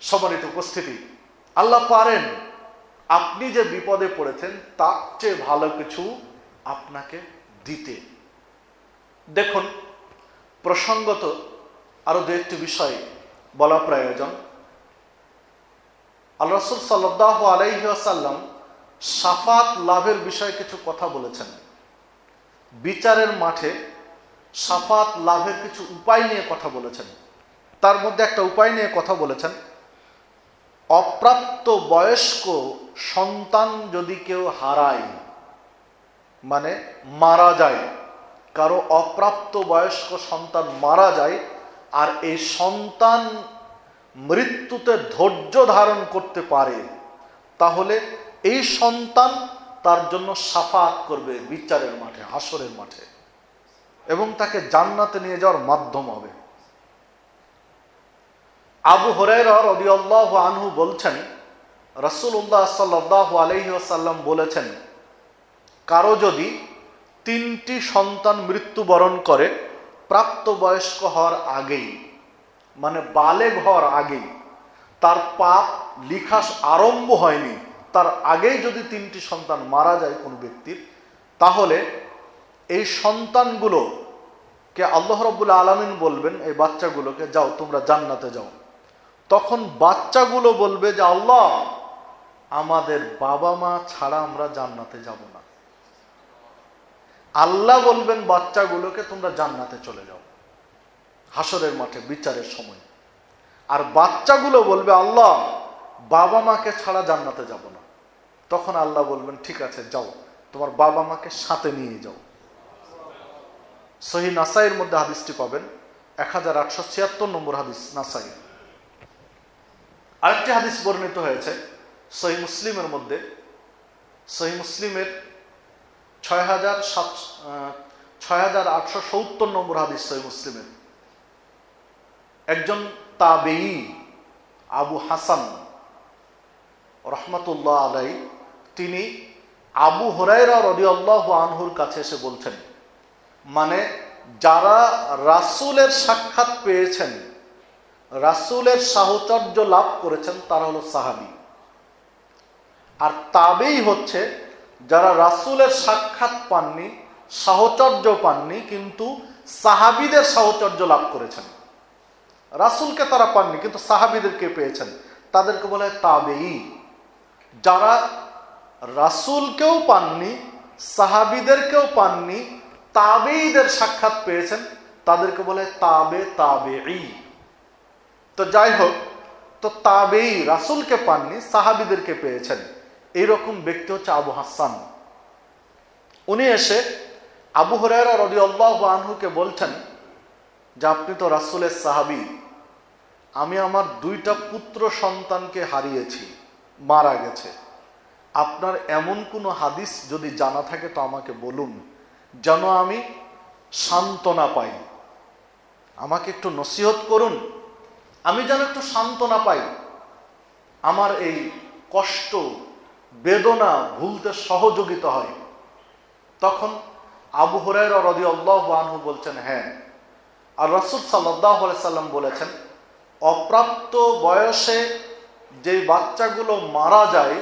সম্মানিত উপস্থিতি, আল্লাহ পারেন আপনি যে বিপদে পড়েছেন তার চেয়ে ভালো কিছু আপনাকে দিতে। দেখুন, প্রসঙ্গত আরো দু একটি বিষয় বলা প্রয়োজন। আল্লাহ রাসূল সাল্লাল্লাহু আলাইহি ওয়াসাল্লাম শাফাত লাভের বিষয়ে কিছু কথা বলেছেন। বিচারের মাঠে শাফাত লাভের কিছু উপায় নিয়ে কথা বলেছেন। তার মধ্যে একটা উপায় নিয়ে কথা বলেছেন, অপ্রাপ্ত বয়স্ক সন্তান যদি কেউ হারায়, মানে মারা যায়, কারো অপ্রাপ্ত বয়স্ক সন্তান মারা যায়, আর এই সন্তান মৃত্যুতে ধৈর্য ধারণ করতে পারে, তাহলে এই সন্তান তার জন্য শাফাত করবে বিচারের মাঠে, হাসরের মাঠে, এবং তাকে জান্নাতে নিয়ে যাওয়ার মাধ্যম হবে। আবু হুরায়রা রাদিয়াল্লাহু আনহু বলছেন, রাসূলুল্লাহ সাল্লাল্লাহু আলাইহি ওয়াসাল্লাম বলেছেন, কারো যদি 3টি সন্তান মৃত্যুবরণ করে প্রাপ্তবয়স্ক হওয়ার আগেই, মানে বালেগ হওয়ার আগেই, তার পাপ লিখা আরম্ভ হয়নি, তার আগেই যদি 3টি সন্তান মারা যায় কোনো ব্যক্তির, তাহলে এই সন্তানগুলোকে আল্লাহ রাব্বুল আলামিন বলবেন, এই বাচ্চাগুলোকে, যাও তোমরা জান্নাতে যাও। তখন বাচ্চাগুলো বলবে যে, আল্লাহ, আমাদের বাবা মা ছাড়া আমরা জান্নাতে যাব না। আল্লাহ বলবেন বাচ্চাগুলোকে, তোমরা জান্নাতে চলে যাও হাসরের মাঠে বিচারের সময়। আর বাচ্চাগুলো বলবে, আল্লাহ, বাবা মাকে ছাড়া জান্নাতে যাব না। তখন আল্লাহ বলবেন, ঠিক আছে, যাও, তোমার বাবা মাকে সাথে নিয়ে যাও। সহিহ নাসাইয়ের মধ্যে হাদিসটি পাবেন, 1876 নম্বর হাদিস, নাসাই। আরেকটি হাদিস বর্ণিত হয়েছে সহিহ মুসলিমের মধ্যে, সহিহ মুসলিমের 6870 নম্বর হাদিস সহিহ মুসলিমের। একজন তাবেঈ আবু হাসান রাহমাতুল্লাহ আলাইহি, তিনি আবু হুরায়রা রাদিয়াল্লাহু আনহুর কাছে এসে বলছেন, মানে যারা রাসূলের সাক্ষাৎ পেয়েছেন, রাসূলের সাহচর্য লাভ করেছেন, তারা হলো সাহাবী। আর তাবেঈ হচ্ছে যারা রাসূলের সাক্ষাৎ পাননি, সাহচর্য পাননি, কিন্তু সাহাবীদের সাহচর্য লাভ করেছেন। রাসূলকে তারা পাননি কিন্তু সাহাবীদেরকে পেয়েছেন, তাদেরকে বলা হয় তাবেঈ। যারা রাসূলকেও পাননি, সাহাবীদেরকেও পাননি, তাবেঈদের সাক্ষাৎ পেয়েছেন, তাদেরকে বলা হয় তাবেঈ। তো যাই হোক, তো তাবেঈ রাসূলকে পাননি, সাহাবীদেরকে পেয়েছেন, এইরকম ব্যক্তি হচ্ছে আবু হাসান। উনি এসে আবু হুরায়রা রাদিয়াল্লাহু আনহুকে বলছেন যে, আপনি তো রাসূলের সাহাবী, আমি আমার 2টা পুত্র সন্তানকে হারিয়েছি, মারা গেছে। আপনার এমন কোনো হাদিস যদি জানা থাকে তো আমাকে বলুন, যেন আমি সান্ত্বনা পাই। আমাকে একটু নসিহত করুন, আমি যেন একটু সান্ত্বনা পাই, আমার এই কষ্ট বেদনা ভুলতে সহযোগিতা হয়। তখন আবু হুরায়রা রাদিয়াল্লাহু আনহু বলছেন, হ্যাঁ, আর রাসূল সাল্লাল্লাহু আলাইহি সাল্লাম বলেছেন, অপ্রাপ্ত বয়সে যে বাচ্চাগুলো মারা যায়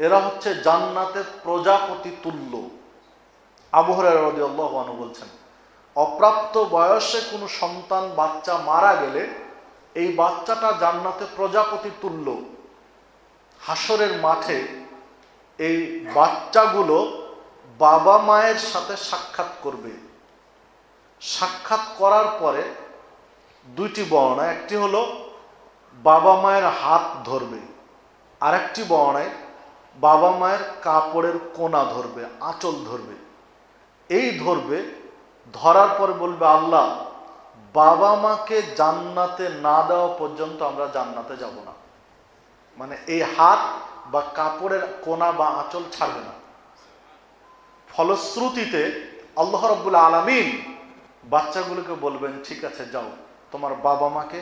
এরা হচ্ছে জান্নাতের প্রজাপতি তুল্য। আবু হুরায়রা রাদিয়াল্লাহু আনহু বলছেন, অপ্রাপ্ত বয়সে কোনো সন্তান বাচ্চা মারা গেলে এই বাচ্চাটা জান্নাতের প্রজাপতি তুল্য। হাসরের মাঠে এই বাচ্চাগুলো বাবা মায়ের সাথে সাক্ষাৎ করবে। সাক্ষাৎ করার পরে 2টি বর্ণনা, একটি হলো বাবা মায়ের হাত ধরবে, আর একটি বর্ণনায় বাবা মায়ের কাপড়ের কোনা ধরবে, আঁচল ধরবে। এই ধরবে, ধরার পর বলবে, আল্লাহ, বাবা মাকে জান্নাতে না দেওয়া পর্যন্ত আমরা জান্নাতে যাব না। মানে এই হাত বা কাপড়ের কোনা বা আঁচল ছাড়বে না। ফলশ্রুতিতে আল্লাহ রাব্বুল আলামিন বাচ্চাগুলোকে বলবেন, ঠিক আছে, যাও, তোমার বাবা মাকে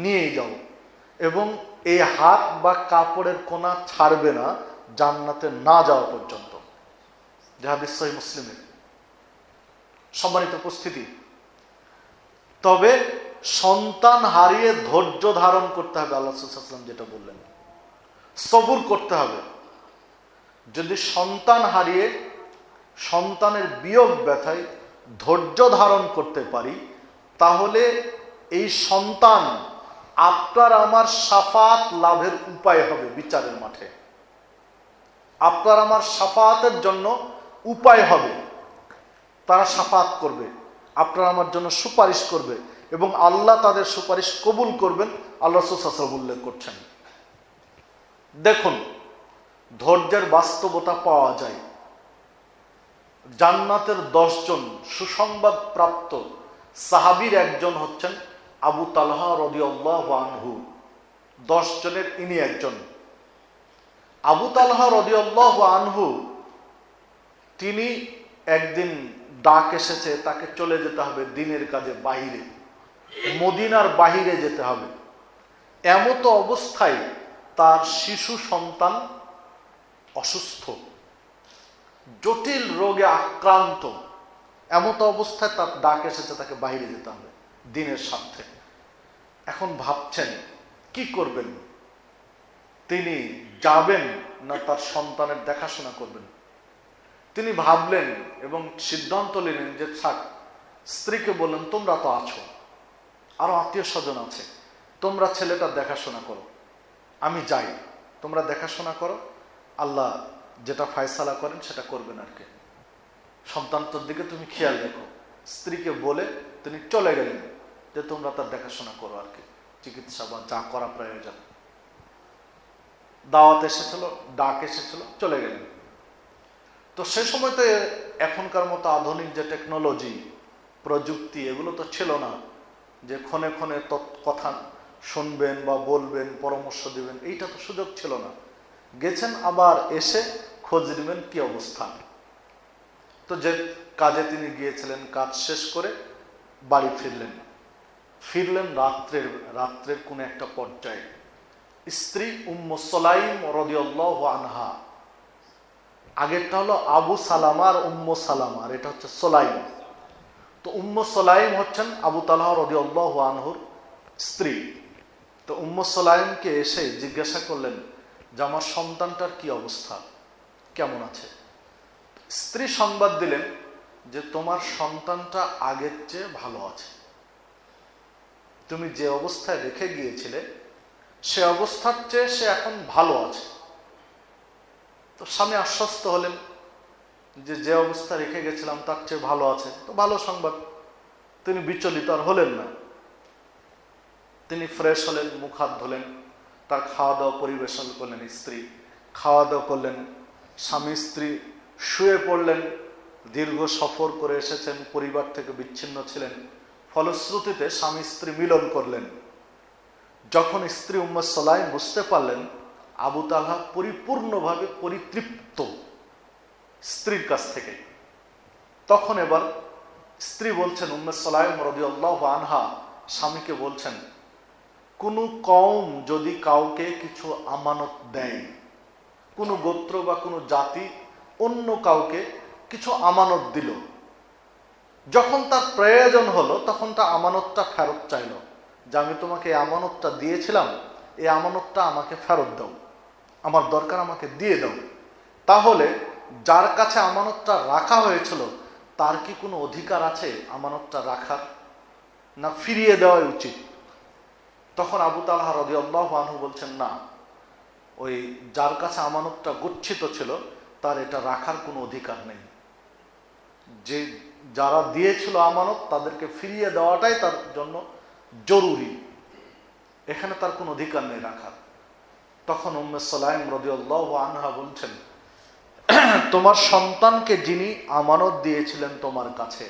নিয়ে যাও, এবং এই হাত বা কাপড়ের কোনা ছাড়বে না জান্নাতে না যাওয়া পর্যন্ত। যে হাদিস সহিহ মুসলিমের। সম্মানিত উপস্থিতি, তবে সন্তান হারিয়ে ধৈর্য ধারণ করতে হবে। আল্লাহ রাসূল সাল্লাল্লাহু আলাইহি ওয়াসাল্লাম যেটা বললেন, সবুর করতে হবে। যদি সন্তান হারিয়ে সন্তানের বিয়োগ ব্যথায় ধৈর্য ধারণ করতে পারি, তাহলে এই সন্তান আপনার আমার শাফাত লাভের উপায় হবে বিচারের মাঠে। আপনার আমার শাফাতের জন্য উপায় হবে, তারা শাফাত করবে, আপনার আমার জন্য সুপারিশ করবে এবং আল্লাহ তাদের সুপারিশ কবুল করবেন। আল্লাহ রাসূল সাল্লাল্লাহু আলাইহি ওয়াসাল্লাম উল্লেখ করছেন। দেখুন, ধৈর্যের বাস্তবতা পাওয়া যায়। জান্নাতের 10 জন সুসংবাদ প্রাপ্ত সাহাবীর একজন হচ্ছেন আবু তালহা রাদিয়াল্লাহু আনহু। 10 জনের ইনি একজন। আবু তালহা রাদিয়াল্লাহু আনহু, তিনি একদিন ডাক এসেছে, তাকে চলে যেতে হবে দিনের কাজে বাহিরে, মদিনার বাহিরে যেতে হবে। এমতো অবস্থায় তার শিশু সন্তান অসুস্থ, জটিল রোগে আক্রান্ত। এমতো অবস্থায় তার ডাক এসেছে, তাকে বাইরে যেতে হবে দিনের স্বার্থে। এখন ভাবছেন কি করবেন, তিনি যাবেন না তার সন্তানের দেখাশোনা করবেন। তিনি ভাবলেন এবং সিদ্ধান্ত নিলেন যে থাক, স্ত্রীকে বললেন তোমরা তো আছো, আরো আত্মীয় স্বজন আছে, তোমরা ছেলেটার দেখাশোনা করো, আমি যাই, তোমরা দেখাশোনা করো, আল্লাহ যেটা ফায়সালা করেন সেটা করবেন আর কি, সন্তানটার দিকে তুমি খেয়াল রেখো। স্ত্রীকে বলে তিনি চলে গেলেন যে তোমরা তার দেখাশোনা করো আর কি, চিকিৎসা বা যা করা প্রয়োজন। দাওয়াত এসেছিল, ডাক এসেছিল, চলে গেলেন। তো সে সময় তো এখনকার মতো আধুনিক যে টেকনোলজি প্রযুক্তি এগুলো তো ছিল না, যে ক্ষণে ক্ষণে কথা শুনবেন বা বলবেন, পরামর্শ দিবেন, এইটা তো সুযোগ ছিল না। গেছেন, আবার এসে খোঁজ নেবেন কি অবস্থা। তো যে কাজে তিনি গিয়েছিলেন, কাজ শেষ করে বাড়ি ফিরলেন রাত্রের কোন একটা পর্যায়ে। স্ত্রী উম্মু সুলাইম রাদিয়াল্লাহু আনহা, আগেরটা হলো আবু সালামা আর উম্মু সালামা, আর এটা হচ্ছে সুলাইম। তো উম্মু সুলাইম হচ্ছেন আবু তালহা রাদিয়াল্লাহু আনহুর স্ত্রী। তো উম্মু সুলাইমকে এসে জিজ্ঞাসা করলেন যে আমার সন্তানটার কি অবস্থা, কেমন আছে। স্ত্রী সংবাদ দিলেন যে তোমার সন্তানটা আগের চেয়ে ভালো আছে, তুমি যে অবস্থায় রেখে গিয়েছিলে সে অবস্থার চেয়ে সে এখন ভালো আছে। তো স্বামী আশ্বস্ত হলেন যে অবস্থা রেখে গেছিলাম তার চেয়ে ভালো আছে, তো ভালো সংবাদ। তিনি বিচলিত আর হলেন না। তিনি ফ্রেশ হলেন, মুখ হাত ধুলেন, তার খাওয়া দাওয়া পরিবেশন করলেন, স্ত্রী খাওয়া দাওয়া করলেন, স্বামী স্ত্রী শুয়ে পড়লেন। দীর্ঘ সফর করে এসেছেন, পরিবার থেকে বিচ্ছিন্ন ছিলেন, ফলশ্রুতিতে স্বামী স্ত্রী মিলন করলেন। যখন স্ত্রী উম্মে সুলাইম বুঝতে পারলেন আবু তালহা পরিপূর্ণভাবে পরিতৃপ্ত স্ত্রীর কাছ থেকে, তখন এবার স্ত্রী বলছেন, উম্মে সুলাইম রাদিয়াল্লাহু আনহা স্বামীকে বলছেন, কোন কওম যদি কাউকে কিছু আমানত দেয়, কোন গোত্র বা কোন জাতি অন্য কাউকে কিছু আমানত দিল, যখন তার প্রয়োজন হলো তখন তা আমানতটা ফেরত চাইল, যে আমি তোমাকে এই আমানতটা দিয়েছিলাম, এই আমানতটা আমাকে ফেরত দাও, আমার দরকার আমাকে দিয়ে দাও। তাহলে যার কাছে আমানতটা রাখা হয়েছিল তার কি কোনো অধিকার আছে আমানতটা রাখার, না ফিরিয়ে দেওয়াই উচিত? তখন আবু তালহা রাদিয়াল্লাহু আনহু বলছেন, না, ওই যার কাছে আমানতটা গচ্ছিত ছিল তার এটা রাখার কোনো অধিকার নেই, যে যারা দিয়েছিল আমানত তাদেরকে ফিরিয়ে দেওয়াটাই তার জন্য জরুরি, এখানে তার কোনো অধিকার নেই রাখার। তখন উম্মে সুলাইম রাদিয়াল্লাহু আনহা বলছেন, তোমার সন্তানকে যিনি আমানত দিয়েছিলেন তোমার কাছে,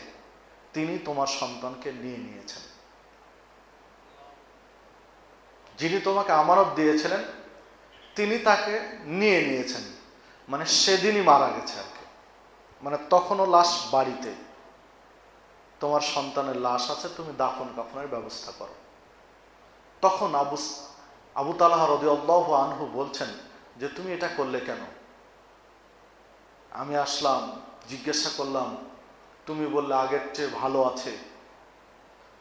তিনি তোমার সন্তানকে নিয়ে নিয়েছেন। যিনি তোমাকে আমানত দিয়েছিলেন তিনি তাকে নিয়ে নিয়েছেন, মানে সেদিনই মারা গেছে আর কি, মানে তখনও লাশ বাড়িতে, তোমার সন্তানের লাশ আছে, তুমি দাফন কাফনের ব্যবস্থা করো। তখন আবু তালহা রাদিয়াল্লাহু আনহু বলছেন যে তুমি এটা করলে কেন? আমি আসলাম, জিজ্ঞাসা করলাম, তুমি বললে আগের চেয়ে ভালো আছে,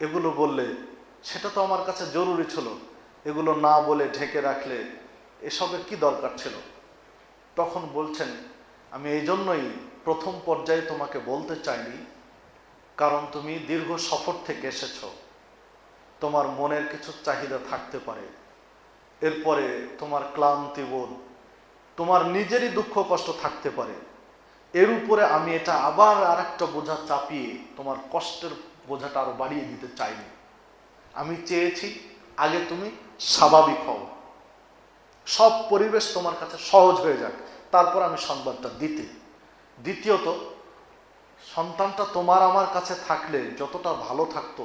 এগুলো বললে, সেটা তো আমার কাছে জরুরি ছিল, এগুলো না বলে ঢেকে রাখলে এসবের কি দরকার ছিল। তখন বলছেন, আমি এই জন্যই প্রথম পর্যায়ে তোমাকে বলতে চাইনি, কারণ তুমি দীর্ঘ সফর থেকে এসেছো, তোমার মনের কিছু চাহিদা থাকতে পারে, এরপরে তোমার ক্লান্তি বোধ, তোমার নিজেরই দুঃখ কষ্ট থাকতে পারে, এর উপরে আমি এটা আবার আরেকটা বোঝা চাপিয়ে তোমার কষ্টের বোঝাটা আরো বাড়িয়ে দিতে চাইনি। আমি চেয়েছি আগে তুমি স্বাভাবিক হও, সব পরিবেশ তোমার কাছে সহজ হয়ে যাক, তারপর আমি সংবাদটা দিতে। দ্বিতীয়ত, সন্তানটা তোমার আমার কাছে থাকলে যতটা ভালো থাকতো,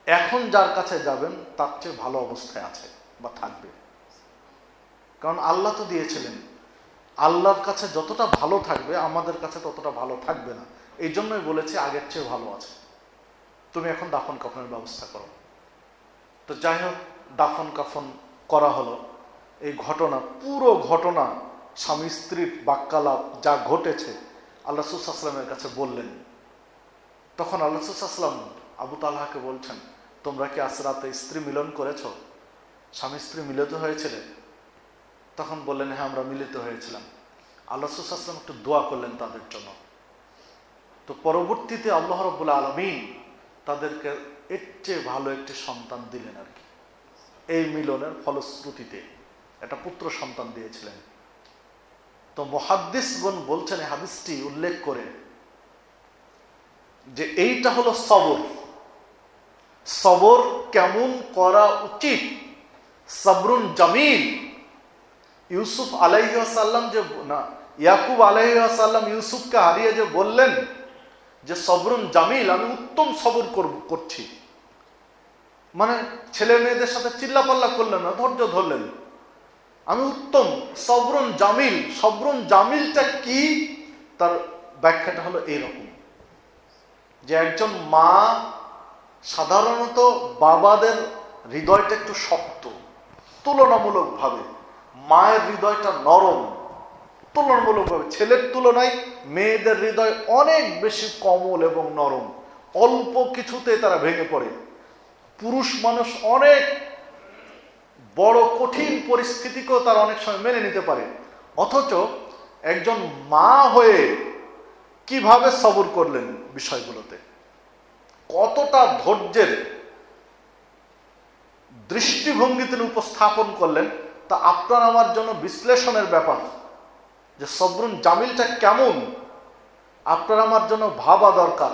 এখন যার কাছে যাবেন তার চেয়ে ভালো অবস্থায় আছে বা থাকবে। কারণ আল্লাহ তো দিয়েছিলেন, আল্লাহর কাছে যতটা ভালো থাকবে আমাদের কাছে ততটা ভালো থাকবে না। এই জন্যই বলেছি আগের চেয়ে ভালো আছে, তুমি এখন দাফন কাফনের ব্যবস্থা করো। তো যাই হোক, দাফন কাফন করা হলো। এই ঘটনা, পুরো ঘটনা, স্বামী স্ত্রীর বাক্যালাপ যা ঘটেছে আল্লাহ রাসূল সাল্লাল্লাহু আলাইহি ওয়াসাল্লামের কাছে বললেন। তখন আল্লাহ রাসূল সাল্লাল্লাহু আলাইহি ওয়াসাল্লাম আবু তালহাকে বলছেন, তোমরা কি আজ রাতে স্ত্রী মিলন করেছো? স্বামী স্ত্রী মিলিত হয়েছিলেন? তখন বললেন, হ্যাঁ আমরা মিলিত হয়েছিলাম। আল্লাহ রাসূল সাল্লাল্লাহু আলাইহি ওয়াসাল্লাম একটু দোয়া করলেন তাদের জন্য। তো পরবর্তীতে আল্লাহ রাব্বুল আলামিন তাদেরকে এর চেয়ে ভালো একটি সন্তান দিলেন আর কি। এই মিলনের ফলশ্রুতিতে একটা পুত্র সন্তান দিয়েছিলেন। তো মুহাদ্দিসগণ বলছেন এই হাদিসটি উল্লেখ করে যে এইটা হলো সবর। সবর কেমন করা উচিত, সবরুন জামিল। ইউসুফ আলাইহিস সালাম যে না, ইয়াকুব আলাইহিস সালাম ইউসুফকে হারিয়ে যে বললেন যে সবরুন জামিল, আমি উত্তম সবর করছি, মানে ছেলে মেয়েদের সাথে চিল্লাপাল্লা করলেন না, ধৈর্য ধরলেন, আমি উত্তম সবরুন জামিল। সবরুন জামিলটা কি, তার ব্যাখ্যাটা হলো এইরকম যে একজন মা, সাধারণত বাবাদের হৃদয়টা একটু শক্ত তুলনামূলকভাবে, মায়ের হৃদয়টা নরম তুলনামূলকভাবে। ছেলের তুলনায় মেয়েদের হৃদয় অনেক বেশি কোমল এবং নরম, অল্প কিছুতে তারা ভেঙে পড়ে। পুরুষ মানুষ অনেক বড় কঠিন পরিস্থিতিকেও তারা অনেক সময় মেনে নিতে পারে, অথচ একজন মা হয়ে কিভাবে সবর করলেন বিষয়গুলোতে, কতটা ধৈর্যের দৃষ্টিভঙ্গি তিনি উপস্থাপন করলেন, তা আপনার আমার জন্য বিশ্লেষণের ব্যাপার। যে সবরুন জামিলটা কেমন আপনার আমার জন্য ভাবা দরকার।